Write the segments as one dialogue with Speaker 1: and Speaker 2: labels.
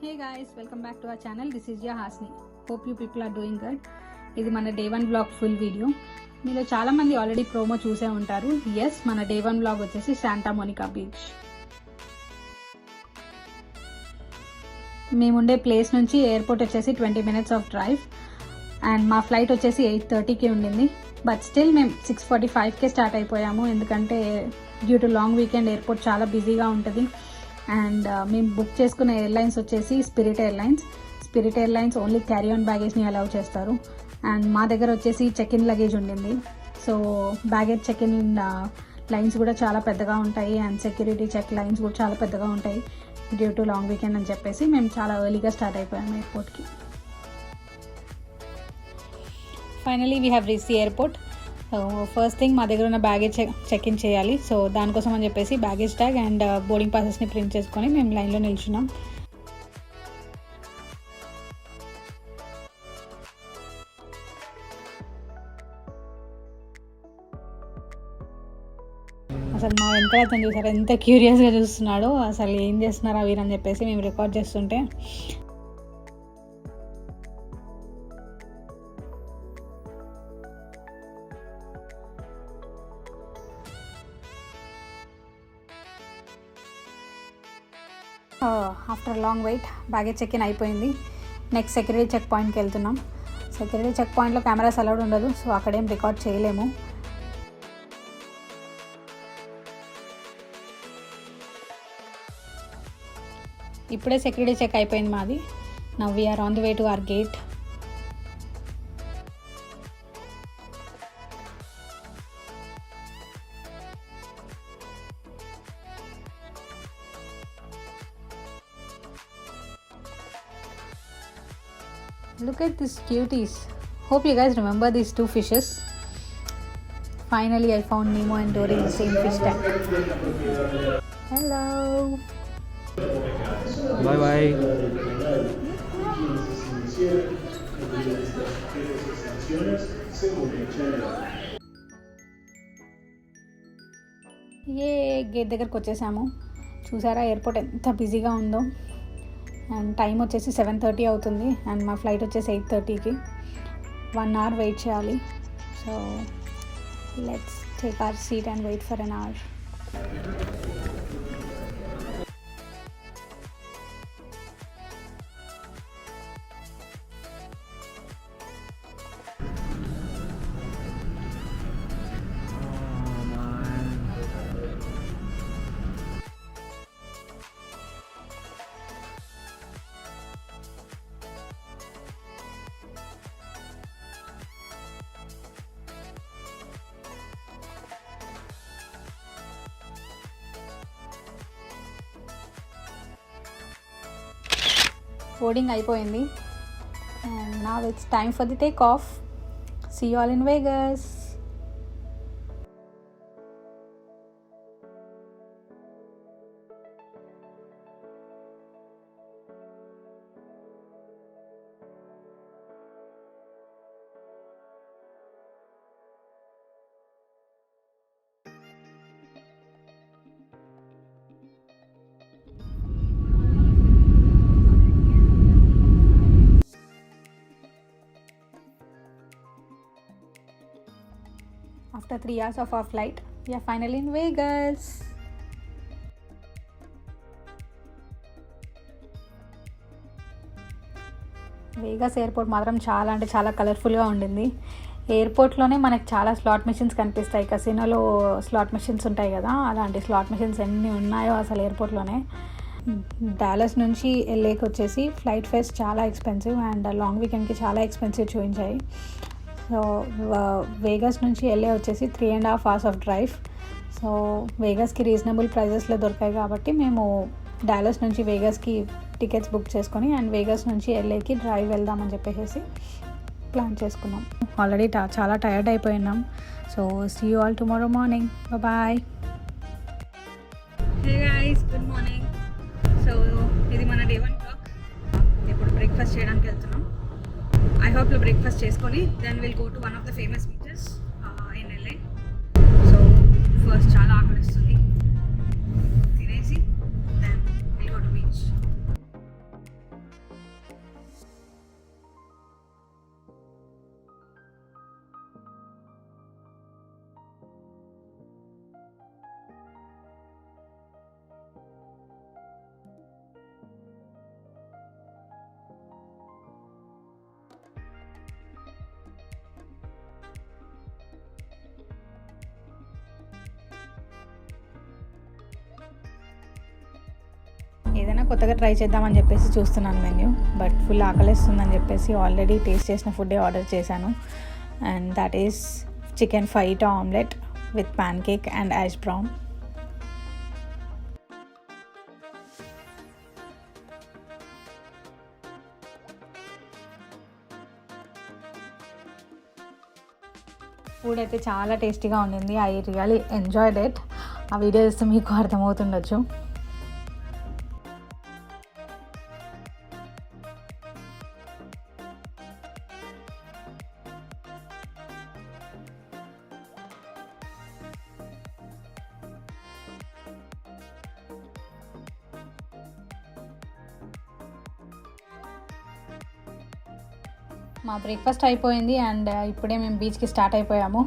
Speaker 1: Hey guys, welcome back to our channel. This is your Hasni. Hope you people are doing good. ఇది మన day 1 blog full video. మీలో చాలా మంది already promo చూసే ఉంటారు. Yes, మన డే 1 బ్లాగ్ వచ్చేసి శాంటా మోనికా బీచ్. మేముండే ప్లేస్ నుంచి ఎయిర్పోర్ట్ వచ్చేసి 20 minutes ఆఫ్ డ్రైవ్ అండ్ మా ఫ్లైట్ వచ్చేసి 8:30కి ఉండింది. బట్ స్టిల్ మేము 6:45కే స్టార్ట్ అయిపోయాము, ఎందుకంటే due to long weekend airport చాలా బిజీగా ఉంటుంది. అండ్ మేము బుక్ చేసుకున్న ఎయిర్లైన్స్ వచ్చేసి spirit airlines only carry on బ్యాగేజ్ని అలౌ చేస్తారు. అండ్ మా దగ్గర వచ్చేసి చెక్ ఇన్ లగేజ్ ఉండింది. So baggage check in lines కూడా చాలా పెద్దగా ఉంటాయి అండ్ సెక్యూరిటీ చెక్ లైన్స్ కూడా చాలా పెద్దగా ఉంటాయి డ్యూ టు లాంగ్ వీకెండ్ అని చెప్పేసి మేము చాలా ఎర్లీగా స్టార్ట్ అయిపోయాము ఎయిర్పోర్ట్కి. Finally we have reach the airport. So first thing మా దగ్గర ఉన్న బ్యాగేజ్ చెక్ ఇన్ చేయాలి. సో దానికోసం అని చెప్పేసి బ్యాగేజ్ ట్యాగ్ అండ్ బోర్డింగ్ పాసెస్ని ప్రింట్ చేసుకొని మేము లైన్లో నిల్చున్నాం. అసలు మా వెనకాల అతను చూసారు, ఎంత క్యూరియస్గా చూస్తున్నాడో, అసలు ఏం చేస్తున్నారా వీరని చెప్పేసి మేము రికార్డ్ చేస్తుంటే. After long wait baggage check in అయిపోయింది. నెక్స్ట్ సెక్యూరిటీ చెక్ పాయింట్కి వెళ్తున్నాం. సెక్యూరిటీ చెక్ పాయింట్లో కెమెరాస్ అలౌడ్ ఉండదు, సో అక్కడేం రికార్డ్ చేయలేము. ఇప్పుడే సెక్యూరిటీ చెక్ అయిపోయింది మాది. Now we're on the way to our gate. Look at these cuties. Hope you guys remember these two fishes. Finally I found Nemo and Dory in the same fish tank. Hello.
Speaker 2: Bye bye.
Speaker 1: A gate దగ్గరకు వచ్చేసాము. చూసారా airport ఎంత బిజీగా ఉందో. And time వచ్చేసి 7:30 అవుతుంది and మా flight వచ్చేసి 8:30కి. 1 hour వెయిట్ చేయాలి. So let's take our seat and wait for an hour. Boarding అయిపోయింది and now it's time for the take off. See you all in Vegas. After 3 hours of our flight, we are finally in Vegas. Vegas airport మాత్రం చాలా అంటే చాలా కలర్ఫుల్గా ఉండింది. ఎయిర్పోర్ట్లోనే మనకు చాలా slot machines కనిపిస్తాయి. కసినోలో స్లాట్ మెషిన్స్ ఉంటాయి కదా, అలాంటి స్లాట్ మెషిన్స్ ఎన్ని ఉన్నాయో అసలు ఎయిర్పోర్ట్లోనే. డాలస్ నుంచి LAకి వచ్చేసి ఫ్లైట్ ఫేర్స్ చాలా ఎక్స్పెన్సివ్ అండ్ లాంగ్ వీకెండ్కి చాలా ఎక్స్పెన్సివ్ చూపించాయి. సో వేగస్ నుంచి LA వచ్చేసి 3.5 hours ఆఫ్ డ్రైవ్. సో వేగస్కి రీజనబుల్ ప్రైజెస్లో దొరికాయి కాబట్టి మేము డాలస్ నుంచి వేగస్కి టికెట్స్ బుక్ చేసుకొని అండ్ వేగస్ నుంచి LAకి డ్రైవ్ వెళ్దామని చెప్పేసి ప్లాన్ చేసుకున్నాం. ఆల్రెడీ చాలా టైర్డ్ అయిపోయినాం. So see you all tomorrow morning. Bye. Hey guys, good morning. So ఇది మన డే 1 బ్లాగ్. ఇప్పుడు బ్రేక్ఫాస్ట్ చేయడానికి వెళ్తున్నాం. I hope you'll breakfast చేసుకొని then we'll go to one of the famous beaches in LA. So first చాలా ఆకలిస్తుంది, తినేసి then we'll go to beach. కొత్తగా ట్రై చేద్దామని చెప్పేసి చూస్తున్నాను మెన్యూ. బట్ ఫుల్ ఆకలిస్తుందని చెప్పేసి ఆల్రెడీ టేస్ట్ చేసిన ఫుడ్డే ఆర్డర్ చేశాను. And that is chicken fajita omelette with pancake and hash brown. Food అయితే చాలా టేస్టీగా ఉండింది. I really enjoyed it. ఆ వీడియో చూస్తే మీకు అర్థమవుతుండొచ్చు. మా బ్రేక్ఫాస్ట్ అయిపోయింది అండ్ ఇప్పుడే మేము బీచ్కి స్టార్ట్ అయిపోయాము.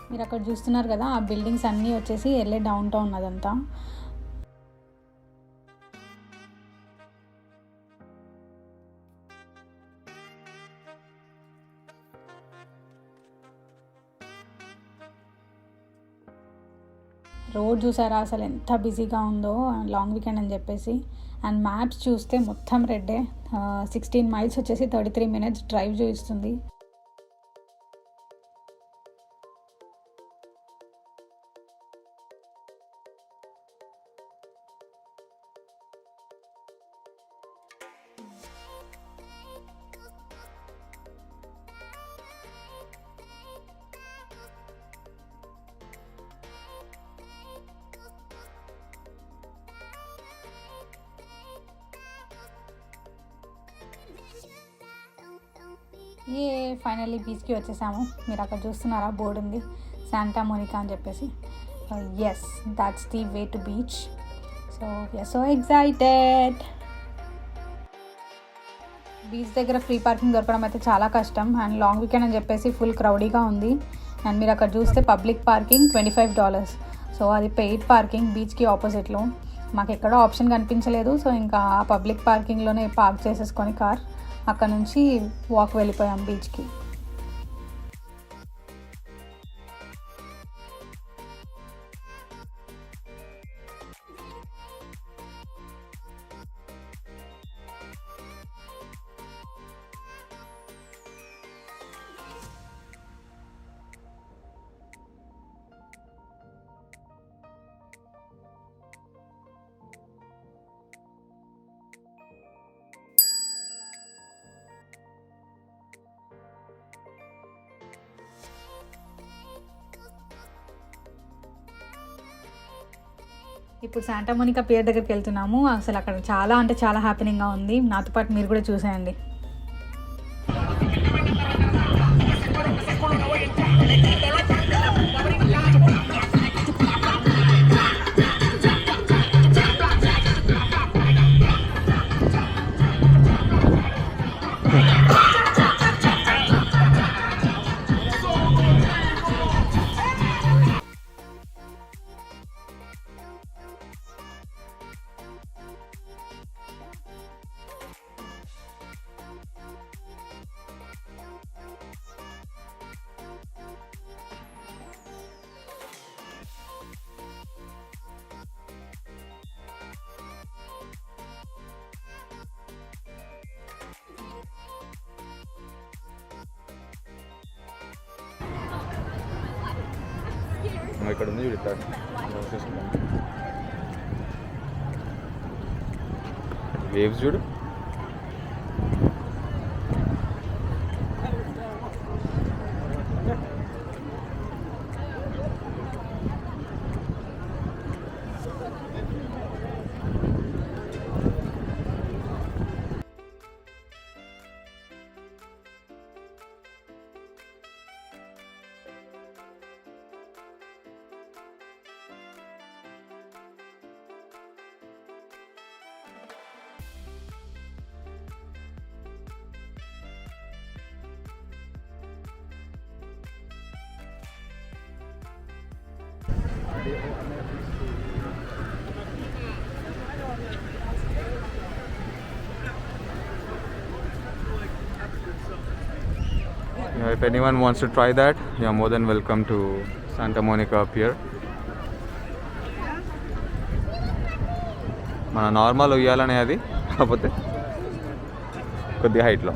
Speaker 1: మీరు అక్కడ చూస్తున్నారు కదా, ఆ బిల్డింగ్స్ అన్నీ వచ్చేసి ఎల్ఏ డౌన్ టౌన్ అదంతా. రోడ్ చూసారా అసలు ఎంత బిజీగా ఉందో, లాంగ్ వీకెండ్ అని చెప్పేసి. అండ్ మ్యాప్స్ చూస్తే మొత్తం రెడ్డే. 16 మైల్స్ వచ్చేసి 33 minutes డ్రైవ్ చూపిస్తుంది. ఫైనల్లీ బీచ్కి వచ్చేసాము. మీరు అక్కడ చూస్తున్నారా, బోర్డు ఉంది శాంటా మోనికా అని చెప్పేసి. Yes, that's the way to beach. So we're so excited. Beach దగ్గర ఫ్రీ పార్కింగ్ దొరకడం అయితే చాలా కష్టం. అండ్ లాంగ్ వీకెండ్ అని చెప్పేసి ఫుల్ క్రౌడీగా ఉంది. అండ్ మీరు అక్కడ చూస్తే పబ్లిక్ పార్కింగ్ $25. సో అది పెయిడ్ పార్కింగ్ బీచ్కి ఆపోజిట్లో. మాకు ఎక్కడో ఆప్షన్ కనిపించలేదు. సో ఇంకా ఆ పబ్లిక్ పార్కింగ్లోనే పార్క్ చేసేసుకొని కార్ అక్కడ నుంచి వాక్ వెళ్ళిపోయాం బీచ్కి. ఇప్పుడు శాంటా మోనికా పియర్ దగ్గరికి వెళ్తున్నాము. అసలు అక్కడ చాలా అంటే చాలా హ్యాపీనింగ్గా ఉంది. నాతో పాటు మీరు కూడా చూసేయండి.
Speaker 2: ఇక్కడ ఉంది చూడు, వేవ్స్ చూడు. If anyone wants to try that, you're more than welcome to Santa Monica Pier. మన నార్మల్ ఉయ్యాలనే అది, కాకపోతే కొద్దిగా హైట్లో.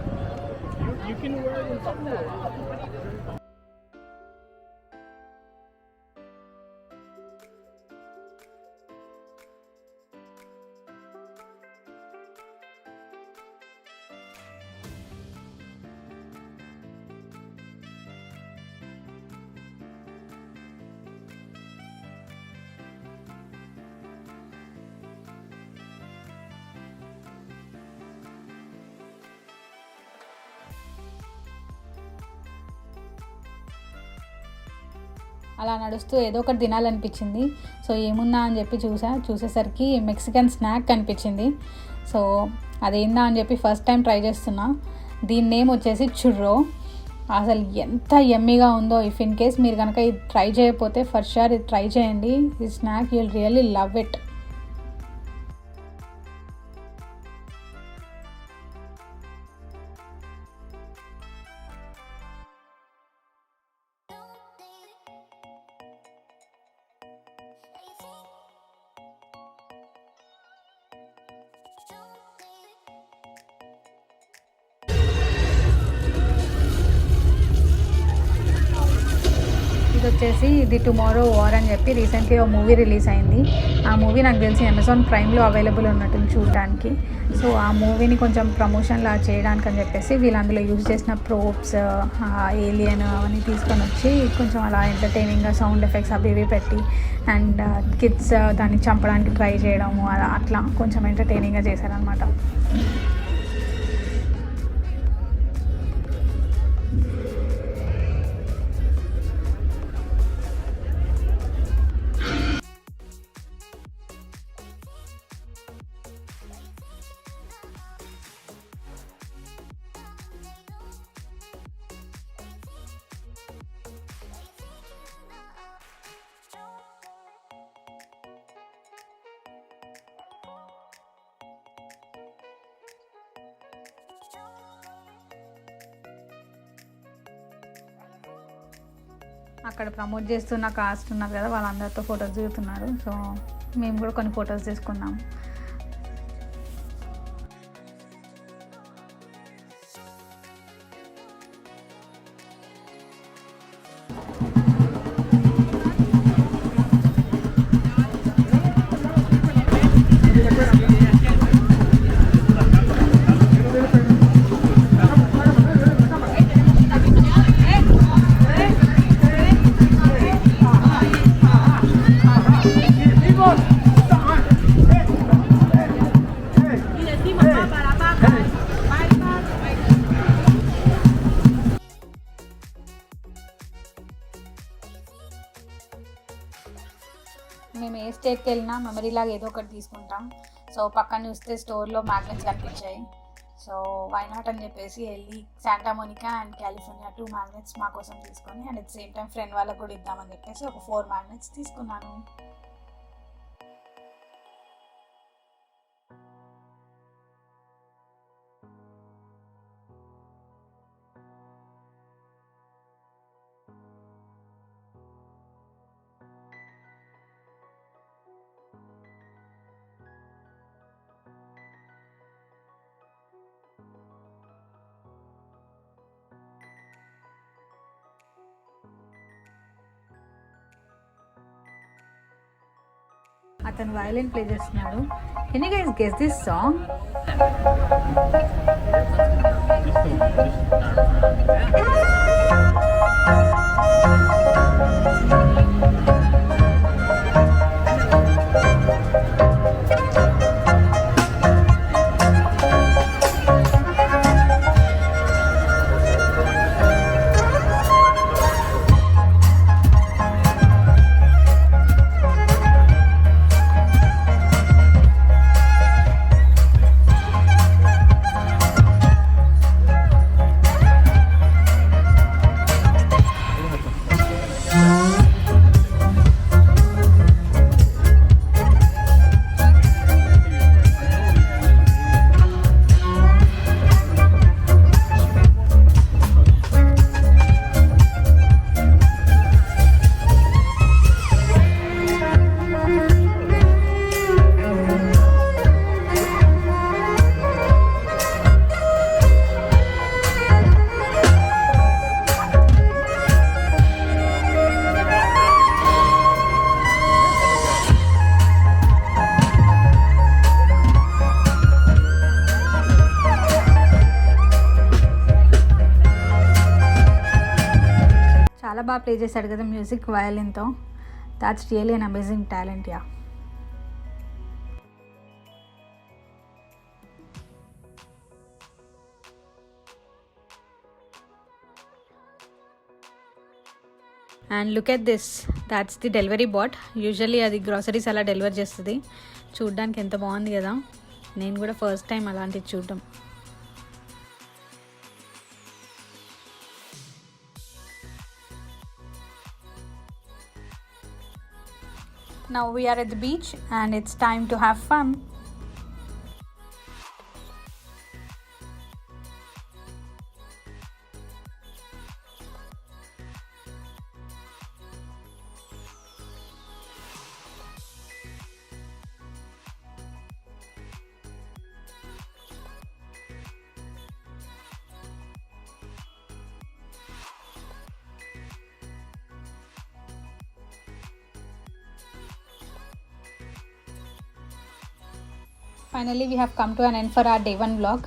Speaker 1: అలా నడుస్తూ ఏదో ఒకటి తినాలనిపించింది. సో ఏముందా అని చెప్పి చూసేసరికి మెక్సికన్ స్నాక్ కనిపించింది. సో అదేందా అని చెప్పి ఫస్ట్ టైం ట్రై చేస్తున్నా. దీని నేమ్ వచ్చేసి చుర్రో. అసలు ఎంత యమ్మీగా ఉందో. ఇఫ్ ఇన్ కేస్ మీరు కనుక ఇది ట్రై చేయకపోతే ఫర్ షూర్ ఇది ట్రై చేయండి. ఈ snack you'll really love it. ఇది వచ్చేసి ది టుమారో వార్ అని చెప్పి రీసెంట్లీ ఒక మూవీ రిలీజ్ అయింది. ఆ మూవీ నాకు తెలిసి అమెజాన్ ప్రైమ్లో అవైలబుల్ ఉన్నట్టుంది చూడడానికి. సో ఆ మూవీని కొంచెం ప్రమోషన్లా చేయడానికి అని చెప్పేసి వీళ్ళు అందులో యూజ్ చేసిన ప్రోప్స్, ఏలియన్ అవన్నీ తీసుకొని వచ్చి కొంచెం అలా ఎంటర్టైనింగ్గా సౌండ్ ఎఫెక్ట్స్ అవి ఇవి పెట్టి అండ్ కిడ్స్ దాన్ని చంపడానికి ట్రై చేయడము అట్లా కొంచెం ఎంటర్టైనింగ్గా చేశారనమాట. అక్కడ ప్రమోట్ చేస్తున్న కాస్ట్ ఉన్నారు కదా, వాళ్ళందరితో ఫొటోస్ దిగుతున్నారు. సో మేము కూడా కొన్ని ఫొటోస్ తీసుకున్నాము. మేము ఏ స్టేట్కి వెళ్ళినా మెమరీ లాగా ఏదో ఒకటి తీసుకుంటాం. సో పక్కన చూస్తే స్టోర్లో మ్యాగ్నెట్స్ కనిపించాయి. సో వై నాట్ అని చెప్పేసి వెళ్ళి Santa Monica and California 2 magnets మా కోసం తీసుకొని and at same time friend వాళ్ళకు కూడా ఇద్దామని చెప్పేసి ఒక 4 మ్యాగ్నెట్స్ తీసుకున్నాను. అతను వయలిన్ ప్లే చేస్తున్నాడు. Can you guys guess this song? బాగా ప్లే చేశాడు కదా మ్యూజిక్ వయలిన్తో. That's really an amazing talent. Yeah. And look at this, that's the delivery bot. Usually అది గ్రాసరీస్ అలా డెలివర్ చేస్తుంది. చూడ్డానికి ఎంత బాగుంది కదా. నేను కూడా ఫస్ట్ టైం అలాంటిది చూడడం. Now we are at the beach and it's time to have fun. Finally we have come to an end for hour day 1 vlog.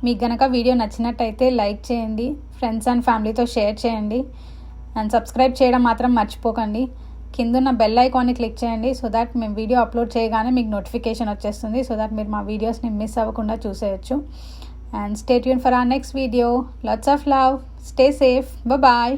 Speaker 1: మీకు గనక వీడియో నచ్చినట్టయితే లైక్ చేయండి, ఫ్రెండ్స్ అండ్ ఫ్యామిలీతో షేర్ చేయండి, అండ్ సబ్స్క్రైబ్ చేయడం మాత్రం మర్చిపోకండి. కిందున్న బెల్ ఐకాన్ని క్లిక్ చేయండి సో దాట్ మేము వీడియో అప్లోడ్ చేయగానే మీకు నోటిఫికేషన్ వచ్చేస్తుంది. సో దాట్ మీరు మా వీడియోస్ని మిస్ అవ్వకుండా చూసేయచ్చు. And stay tune for our next video. Lots of love. Stay safe. Bye.